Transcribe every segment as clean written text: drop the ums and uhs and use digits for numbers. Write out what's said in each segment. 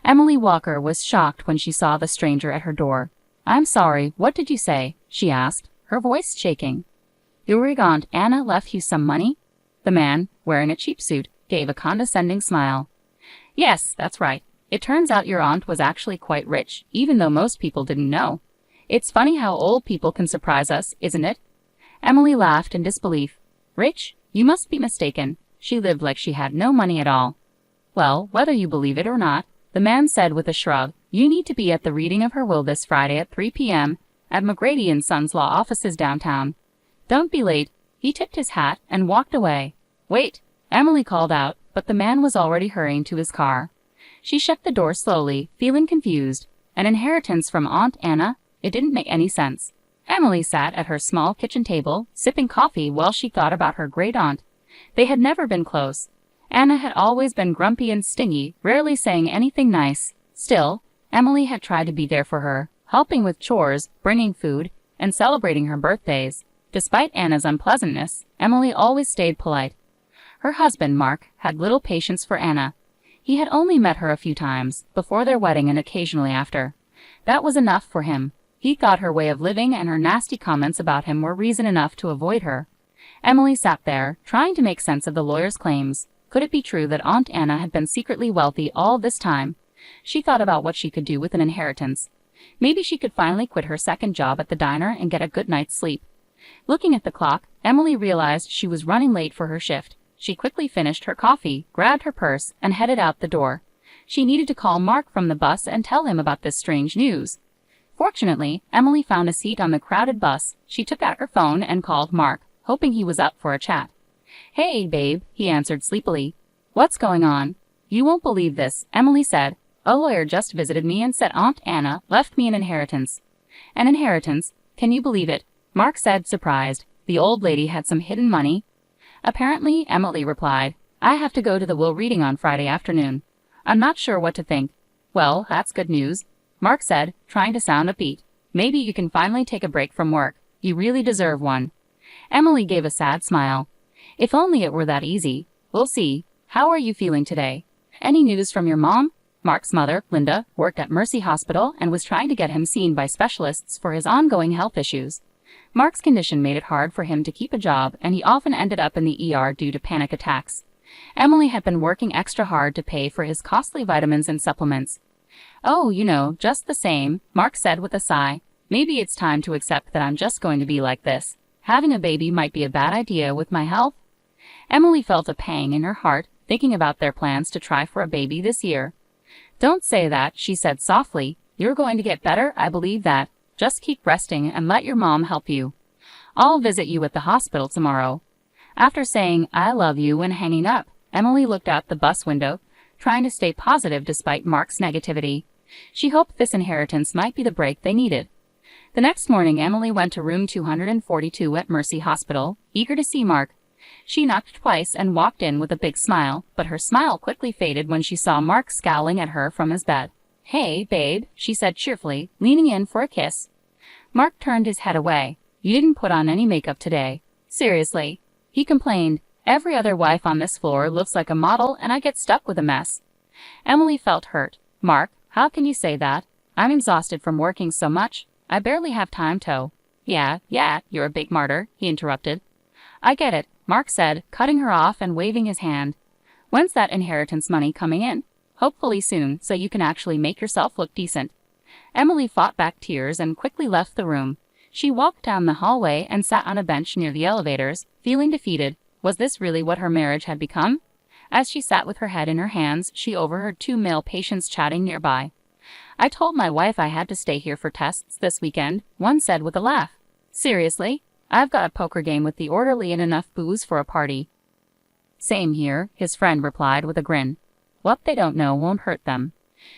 Emily Walker was shocked when she saw the stranger at her door. "I'm sorry, what did you say?" she asked, her voice shaking. "Your Aunt Anna left you some money?" The man, wearing a cheap suit, gave a condescending smile. "Yes, that's right. It turns out your aunt was actually quite rich, even though most people didn't know. It's funny how old people can surprise us, isn't it?" Emily laughed in disbelief. "Rich? You must be mistaken. She lived like she had no money at all." "Well, whether you believe it or not," the man said with a shrug, "you need to be at the reading of her will this Friday at 3 p.m. at McGrady & Sons Law Offices downtown. Don't be late." He tipped his hat and walked away. "Wait," Emily called out, but the man was already hurrying to his car. She shut the door slowly, feeling confused. An inheritance from Aunt Anna? It didn't make any sense. Emily sat at her small kitchen table, sipping coffee while she thought about her great-aunt. They had never been close. Anna had always been grumpy and stingy, rarely saying anything nice. Still, Emily had tried to be there for her, helping with chores, bringing food, and celebrating her birthdays. Despite Anna's unpleasantness, Emily always stayed polite. Her husband, Mark, had little patience for Anna. He had only met her a few times, before their wedding and occasionally after. That was enough for him. He thought her way of living and her nasty comments about him were reason enough to avoid her. Emily sat there, trying to make sense of the lawyer's claims. Could it be true that Aunt Anna had been secretly wealthy all this time? She thought about what she could do with an inheritance. Maybe she could finally quit her second job at the diner and get a good night's sleep. Looking at the clock, Emily realized she was running late for her shift. She quickly finished her coffee, grabbed her purse, and headed out the door. She needed to call Mark from the bus and tell him about this strange news. Fortunately, Emily found a seat on the crowded bus. She took out her phone and called Mark, hoping he was up for a chat. "Hey, babe," he answered sleepily. "What's going on?" "You won't believe this," Emily said. "A lawyer just visited me and said Aunt Anna left me an inheritance." "An inheritance? Can you believe it?" Mark said, surprised. "The old lady had some hidden money?" "Apparently," Emily replied. "I have to go to the will reading on Friday afternoon. I'm not sure what to think." "Well, that's good news," Mark said, trying to sound upbeat. "Maybe you can finally take a break from work. You really deserve one." Emily gave a sad smile. "If only it were that easy. We'll see. How are you feeling today? Any news from your mom?" Mark's mother, Linda, worked at Mercy Hospital and was trying to get him seen by specialists for his ongoing health issues. Mark's condition made it hard for him to keep a job, and he often ended up in the ER due to panic attacks. Emily had been working extra hard to pay for his costly vitamins and supplements. "Oh, just the same," Mark said with a sigh. "Maybe it's time to accept that I'm just going to be like this. Having a baby might be a bad idea with my health." Emily felt a pang in her heart, thinking about their plans to try for a baby this year. "Don't say that," she said softly. "You're going to get better, I believe that. Just keep resting and let your mom help you. I'll visit you at the hospital tomorrow." After saying, "I love you," and hanging up, Emily looked out the bus window, trying to stay positive despite Mark's negativity. She hoped this inheritance might be the break they needed. The next morning, Emily went to room 242 at Mercy Hospital, eager to see Mark. She knocked twice and walked in with a big smile, but her smile quickly faded when she saw Mark scowling at her from his bed. "Hey, babe," she said cheerfully, leaning in for a kiss. Mark turned his head away. "You didn't put on any makeup today." "Seriously," he complained. "Every other wife on this floor looks like a model and I get stuck with a mess." Emily felt hurt. "Mark, how can you say that? I'm exhausted from working so much. I barely have time to." Yeah, you're a big martyr," he interrupted. "I get it," Mark said, cutting her off and waving his hand. "When's that inheritance money coming in?" "Hopefully soon, so you can actually make yourself look decent." Emily fought back tears and quickly left the room. She walked down the hallway and sat on a bench near the elevators, feeling defeated. Was this really what her marriage had become? As she sat with her head in her hands, she overheard two male patients chatting nearby. "I told my wife I had to stay here for tests this weekend," one said with a laugh. "Seriously? I've got a poker game with the orderly and enough booze for a party." "Same here," his friend replied with a grin. "What they don't know won't hurt them.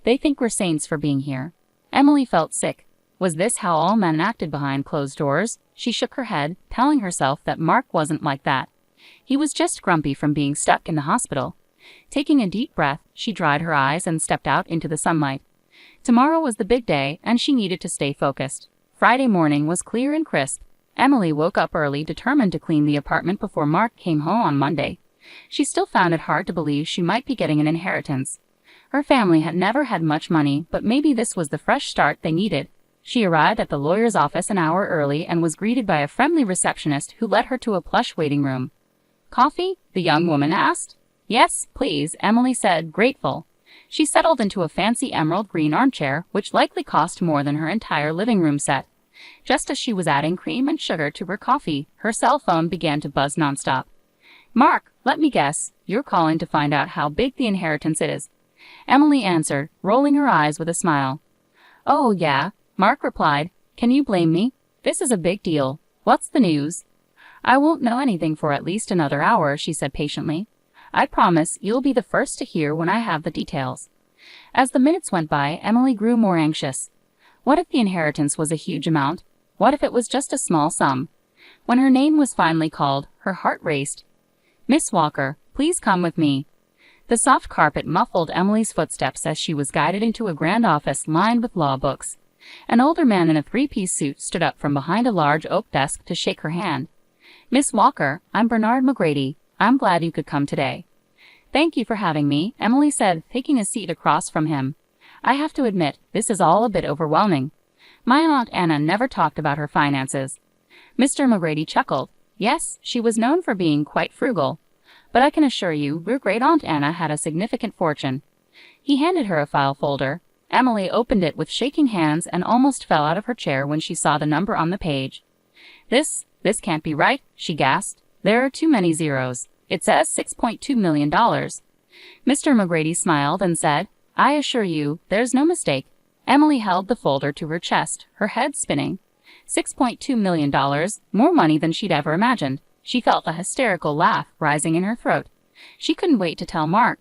They think we're saints for being here." Emily felt sick. Was this how all men acted behind closed doors? She shook her head, telling herself that Mark wasn't like that. He was just grumpy from being stuck in the hospital. Taking a deep breath, she dried her eyes and stepped out into the sunlight. Tomorrow was the big day, and she needed to stay focused. Friday morning was clear and crisp. Emily woke up early, determined to clean the apartment before Mark came home on Monday. She still found it hard to believe she might be getting an inheritance. Her family had never had much money, but maybe this was the fresh start they needed. She arrived at the lawyer's office an hour early and was greeted by a friendly receptionist who led her to a plush waiting room. "Coffee?" the young woman asked. "Yes, please," Emily said, grateful. She settled into a fancy emerald green armchair, which likely cost more than her entire living room set. Just as she was adding cream and sugar to her coffee, her cell phone began to buzz nonstop. "Mark, let me guess, you're calling to find out how big the inheritance is," Emily answered, rolling her eyes with a smile. "Oh, yeah," Mark replied. "Can you blame me? This is a big deal. What's the news?" "I won't know anything for at least another hour," she said patiently. "I promise you'll be the first to hear when I have the details." As the minutes went by, Emily grew more anxious. What if the inheritance was a huge amount? What if it was just a small sum? When her name was finally called, her heart raced. "Miss Walker, please come with me." The soft carpet muffled Emily's footsteps as she was guided into a grand office lined with law books. An older man in a three-piece suit stood up from behind a large oak desk to shake her hand. "Miss Walker, I'm Bernard McGrady. I'm glad you could come today." "Thank you for having me," Emily said, taking a seat across from him. "I have to admit, this is all a bit overwhelming. My Aunt Anna never talked about her finances." Mr. McGrady chuckled. Yes, she was known for being quite frugal. "But I can assure you, your great-aunt Anna had a significant fortune." He handed her a file folder. Emily opened it with shaking hands and almost fell out of her chair when she saw the number on the page. This can't be right," she gasped. "There are too many zeros. It says $6.2 million. Mr. McGrady smiled and said, "I assure you, there's no mistake." Emily held the folder to her chest, her head spinning. $6.2 million, more money than she'd ever imagined. She felt a hysterical laugh rising in her throat. She couldn't wait to tell Mark.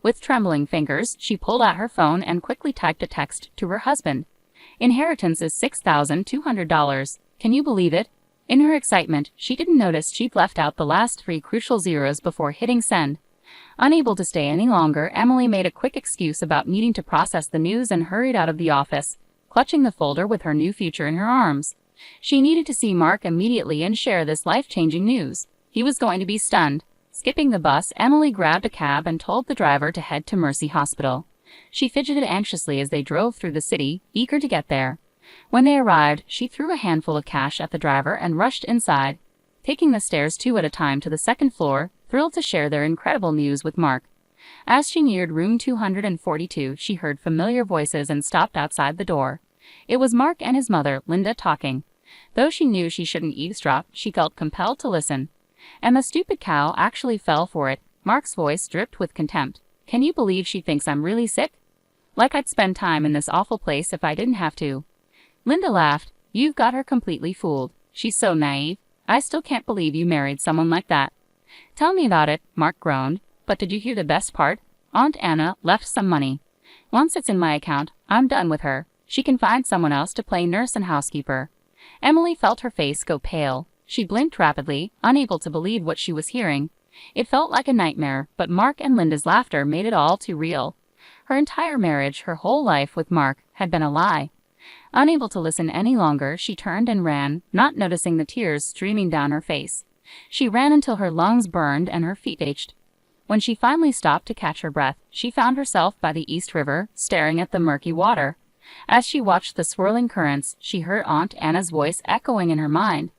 With trembling fingers, she pulled out her phone and quickly typed a text to her husband. "Inheritance is $6,200. Can you believe it?" In her excitement, she didn't notice she'd left out the last 3 crucial zeros before hitting send. Unable to stay any longer, Emily made a quick excuse about needing to process the news and hurried out of the office, clutching the folder with her new future in her arms. She needed to see Mark immediately and share this life-changing news. He was going to be stunned. Skipping the bus, Emily grabbed a cab and told the driver to head to Mercy Hospital. She fidgeted anxiously as they drove through the city, eager to get there. When they arrived, she threw a handful of cash at the driver and rushed inside, taking the stairs 2 at a time to the second floor, thrilled to share their incredible news with Mark. As she neared room 242, she heard familiar voices and stopped outside the door. It was Mark and his mother, Linda, talking. Though she knew she shouldn't eavesdrop, she felt compelled to listen. "And the stupid cow actually fell for it." Mark's voice dripped with contempt. "Can you believe she thinks I'm really sick? Like I'd spend time in this awful place if I didn't have to." Linda laughed. "You've got her completely fooled. She's so naive. I still can't believe you married someone like that." "Tell me about it," Mark groaned. "But did you hear the best part? Aunt Anna left some money. Once it's in my account, I'm done with her. She can find someone else to play nurse and housekeeper." Emily felt her face go pale. She blinked rapidly, unable to believe what she was hearing. It felt like a nightmare, but Mark and Linda's laughter made it all too real. Her entire marriage, her whole life with Mark, had been a lie. Unable to listen any longer, she turned and ran, not noticing the tears streaming down her face. She ran until her lungs burned and her feet ached. When she finally stopped to catch her breath, she found herself by the East River, staring at the murky water. As she watched the swirling currents, she heard Aunt Anna's voice echoing in her mind.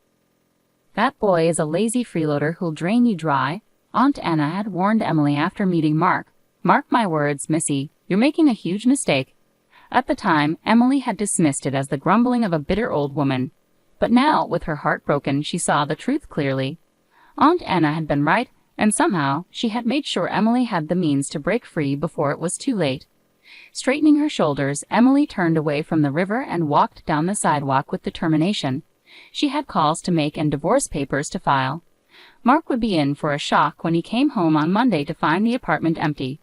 "That boy is a lazy freeloader who'll drain you dry," Aunt Anna had warned Emily after meeting Mark. "Mark my words, Missy, you're making a huge mistake." At the time, Emily had dismissed it as the grumbling of a bitter old woman. But now, with her heart broken, she saw the truth clearly. Aunt Anna had been right, and somehow she had made sure Emily had the means to break free before it was too late. Straightening her shoulders, Emily turned away from the river and walked down the sidewalk with determination. She had calls to make and divorce papers to file. Mark would be in for a shock when he came home on Monday to find the apartment empty.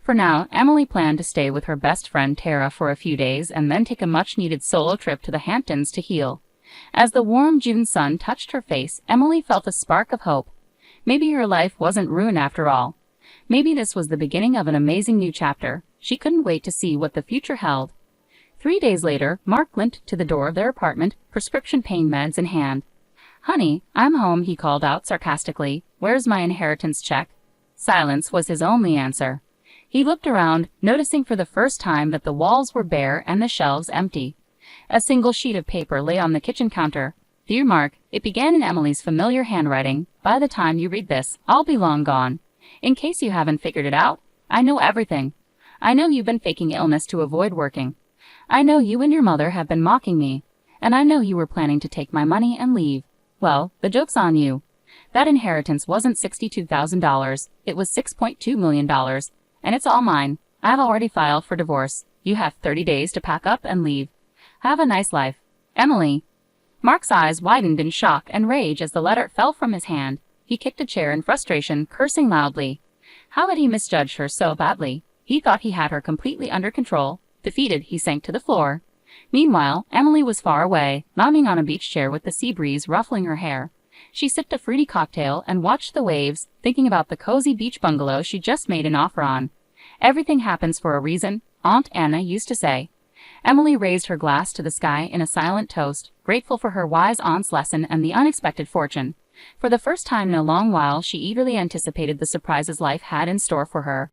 For now, Emily planned to stay with her best friend Tara for a few days and then take a much-needed solo trip to the Hamptons to heal. As the warm June sun touched her face, Emily felt a spark of hope. Maybe her life wasn't ruined after all. Maybe this was the beginning of an amazing new chapter. She couldn't wait to see what the future held. 3 days later, Mark limped to the door of their apartment, prescription pain meds in hand. "Honey, I'm home," he called out sarcastically. "Where's my inheritance check?" Silence was his only answer. He looked around, noticing for the first time that the walls were bare and the shelves empty. A single sheet of paper lay on the kitchen counter. "Dear Mark," it began in Emily's familiar handwriting, "by the time you read this, I'll be long gone. In case you haven't figured it out, I know everything. I know you've been faking illness to avoid working. I know you and your mother have been mocking me. And I know you were planning to take my money and leave. Well, the joke's on you. That inheritance wasn't $62,000, it was $6.2 million, and it's all mine. I've already filed for divorce. You have 30 days to pack up and leave. Have a nice life. Emily." Mark's eyes widened in shock and rage as the letter fell from his hand. He kicked a chair in frustration, cursing loudly. How had he misjudged her so badly? He thought he had her completely under control. Defeated, he sank to the floor. Meanwhile, Emily was far away, lounging on a beach chair with the sea breeze ruffling her hair. She sipped a fruity cocktail and watched the waves, thinking about the cozy beach bungalow she just made an offer on. "Everything happens for a reason," Aunt Anna used to say. Emily raised her glass to the sky in a silent toast, grateful for her wise aunt's lesson and the unexpected fortune. For the first time in a long while, she eagerly anticipated the surprises life had in store for her.